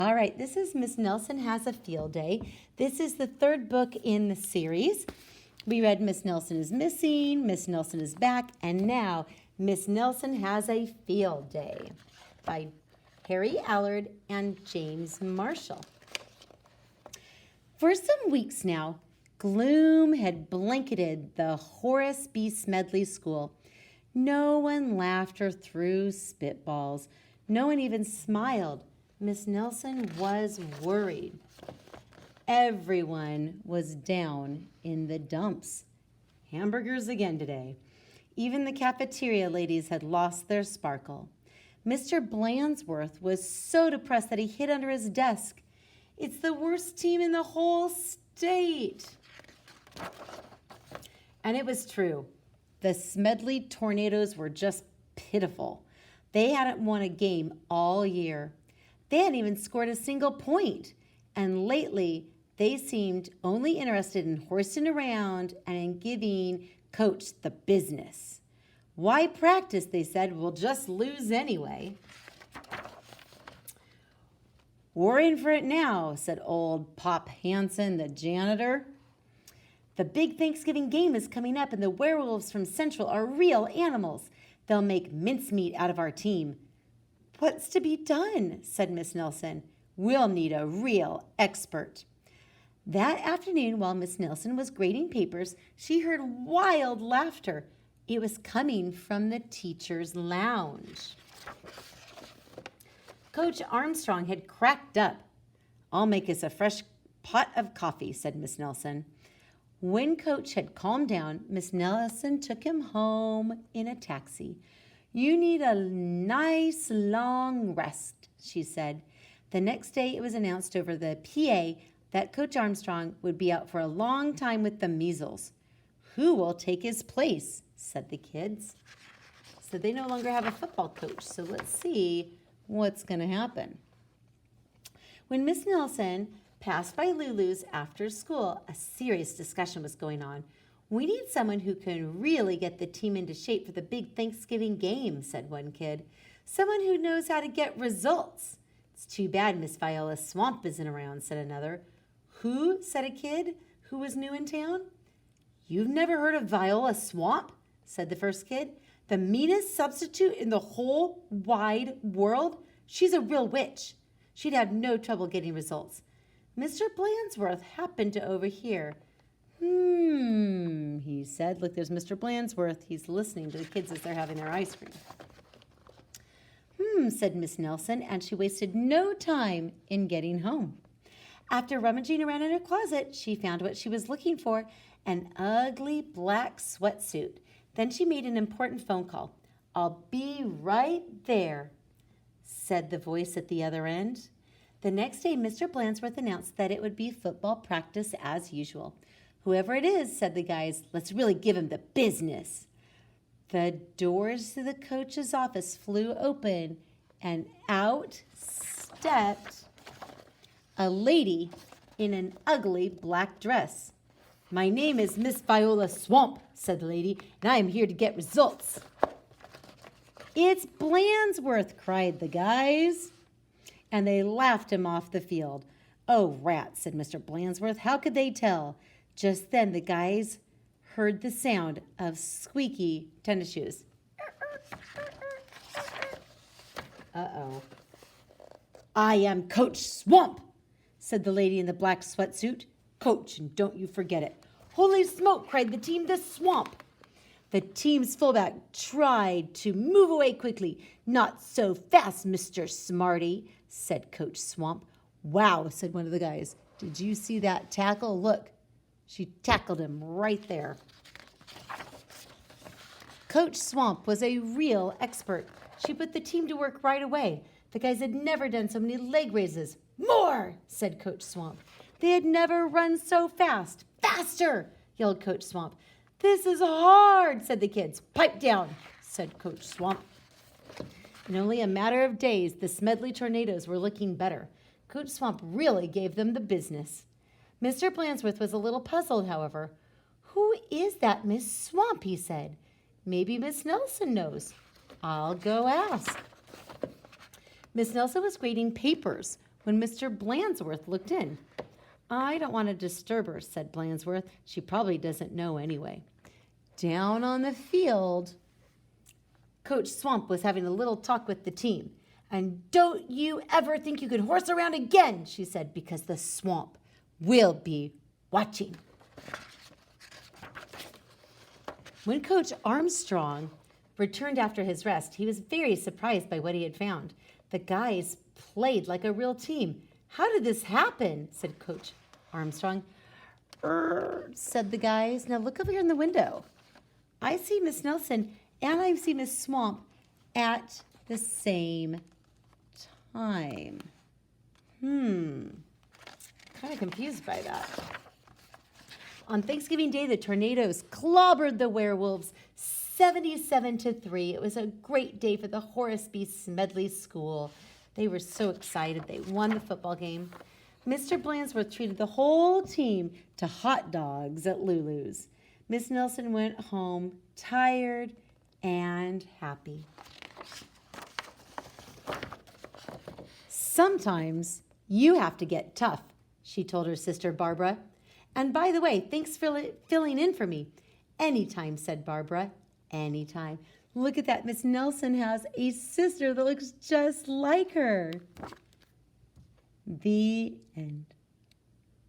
All right, this is Miss Nelson Has a Field Day. This is the third book in the series. We read Miss Nelson is Missing, Miss Nelson is Back, and now Miss Nelson Has a Field Day by Harry Allard and James Marshall. For some weeks now, gloom had blanketed the Horace B. Smedley School. No one laughed or threw spitballs. No one even smiled. Miss Nelson was worried. Everyone was down in the dumps. Hamburgers again today. Even the cafeteria ladies had lost their sparkle. Mr. Blandsworth was so depressed that he hid under his desk. It's the worst team in the whole state. And it was true. The Smedley Tornadoes were just pitiful. They hadn't won a game all year. They hadn't even scored a single point. And lately, they seemed only interested in horsing around and in giving Coach the business. Why practice, they said, we'll just lose anyway. We're in for it now, said old Pop Hansen, the janitor. The big Thanksgiving game is coming up, and the werewolves from Central are real animals. They'll make mincemeat out of our team. What's to be done? Said Miss Nelson. We'll need a real expert. That afternoon, while Miss Nelson was grading papers, she heard wild laughter. It was coming from the teacher's lounge. Coach Armstrong had cracked up. I'll make us a fresh pot of coffee, said Miss Nelson. When Coach had calmed down, Miss Nelson took him home in a taxi. You need a nice long rest, she said. The next day it was announced over the PA that Coach Armstrong would be out for a long time with the measles. Who will take his place? Said the kids. So they no longer have a football coach. So let's see what's going to happen. When Miss Nelson passed by Lulu's after school, a serious discussion was going on. We need someone who can really get the team into shape for the big Thanksgiving game, said one kid. Someone who knows how to get results. It's too bad Miss Viola Swamp isn't around, said another. Who? Said a kid who was new in town. You've never heard of Viola Swamp? Said the first kid. The meanest substitute in the whole wide world? She's a real witch. She'd have no trouble getting results. Mr. Blandsworth happened to overhear. He said. Look, there's Mr. Blandsworth. He's listening to the kids as they're having their ice cream. Said Miss Nelson, and she wasted no time in getting home. After rummaging around in her closet, she found what she was looking for, an ugly black sweatsuit. Then she made an important phone call. I'll be right there, said the voice at the other end. The next day, Mr. Blandsworth announced that it would be football practice as usual. Whoever it is, said the guys, let's really give him the business. The doors to the coach's office flew open, and out stepped a lady in an ugly black dress. My name is Miss Viola Swamp, said the lady, and I am here to get results. It's Blandsworth, cried the guys, and they laughed him off the field. Oh, rats, said Mr. Blandsworth. How could they tell? Just then the guys heard the sound of squeaky tennis shoes. Uh-oh. I am Coach Swamp, said the lady in the black sweatsuit. Coach, and don't you forget it. Holy smoke, cried the team, the Swamp. The team's fullback tried to move away quickly. Not so fast, Mr. Smarty, said Coach Swamp. Wow, said one of the guys. Did you see that tackle? Look. She tackled him right there. Coach Swamp was a real expert. She put the team to work right away. The guys had never done so many leg raises. More, said Coach Swamp. They had never run so fast. Faster, yelled Coach Swamp. This is hard, said the kids. Pipe down, said Coach Swamp. In only a matter of days, the Smedley Tornadoes were looking better. Coach Swamp really gave them the business. Mr. Blandsworth was a little puzzled, however. Who is that Miss Swamp, he said. Maybe Miss Nelson knows. I'll go ask. Miss Nelson was grading papers when Mr. Blandsworth looked in. I don't want to disturb her, said Blandsworth. She probably doesn't know anyway. Down on the field, Coach Swamp was having a little talk with the team. And don't you ever think you can horse around again, she said, because the swamp will be watching. When Coach Armstrong returned after his rest, he was very surprised by what he had found. The guys played like a real team. How did this happen? Said Coach Armstrong. Said the guys. Now look over here in the window. I see Miss Nelson and I see Miss Swamp at the same time. Kind of confused by that. On Thanksgiving Day, the tornadoes clobbered the werewolves 77-3. It was a great day for the Horace B. Smedley School. They were so excited. They won the football game. Mr. Blandsworth treated the whole team to hot dogs at Lulu's. Miss Nelson went home tired and happy. Sometimes you have to get tough, she told her sister Barbara. And by the way, thanks for filling in for me. Anytime, said Barbara. Anytime. Look at that. Miss Nelson has a sister that looks just like her. The end.